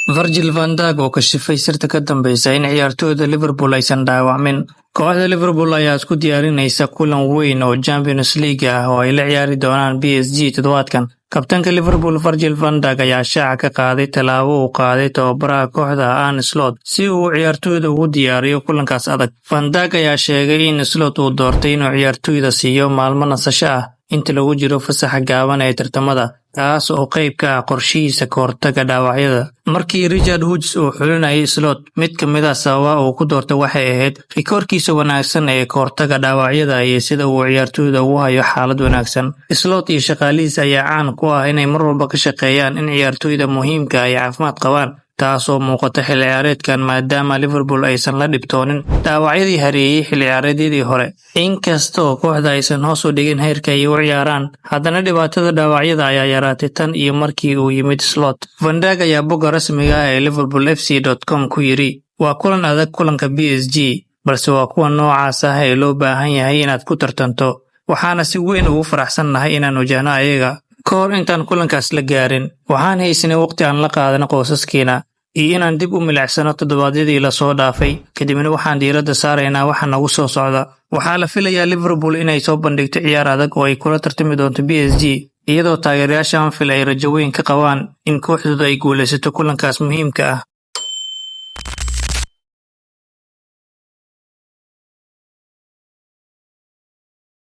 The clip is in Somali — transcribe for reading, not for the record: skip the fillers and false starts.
Virgil van Dijk oo kashifay sirta ka dambaysa in ciyaartoyda Liverpool aysan dhaawacmin. Kooxda Liverpool ayaa isku diyaarinaysa kulan weyn oo Champions League ah oo ay la ciyaari doonaan PSG toddobaadkan. Kabtanka Liverpool Virgil van Dijk ayaa shaaca ka qaaday tallaabo uu qaaday tababaraha kooxda Arne Slot si uu ciyaartoyda ugu diyaariyo kulankaas adag. Van Dijk ayaa sheegay in Slot uu doortay inuu ciyaartoyda siiyo maalmo nasasho ah inta lagu jiro fasaxa gaaban ee tartamada, taas oo qayb ka ah qorshihiisa ka hortagga dhaawacyada. Markii Richard Hughes uu xulinayay Slot, mid ka mid ah sababaha uu ku doortay waxay ahayd rikoorkiisa wanaagsan ee ka hortagga dhaawacyada iyo sida uu ciyaartoyda ugu hayo xaalad wanaagsan. Slot iyo shaqaalihiisa ayaa caan ku ah inay mar walba ka shaqeeyaan in ciyaartoyda muhiimka ah ay caafimaad qabaan, taasoo muuqata xilli ciyaareedkan maadaama Liverpool aysan la dhibtoonin dhaawacyadii hareeyay xilli ciyaareedyadii hore. Inkastoo kooxda aysan hoos u dhigin heerka ay u ciyaaraan, haddana dhibaatada dhaawacyada ayaa yaraatay tan iyo markii uu yimid Slot. Van Dijk ayaa bogga rasmiga ah ee liverpoolfc.com ku yiri: "Waa kulan adag kulanka PSG, balse waa kuwan noocaas ah ee loo baahan yahay inaad ku tartanto. Waxaana si weyn ugu faraxsanahay inaan wajahno ayaga. Kahor intaan kulankaas la gaarin, waxaan haysanay waqti aan la qaadano qoysaskeena iyo inaan dib u milicsano toddobaadyadii la soo dhaafay. Kadibna waxaan diiradda saaraynaa waxa nagu soo socda. Waxaa la filayaa Liverpool inay soo bandhigto ciyaar adag oo ay kula tartami doonto PSG, iyadoo taageerayaasha Anfield ay rajo weyn ka qabaan in kooxdooda ay guuleysato kulankaas muhiimka ah."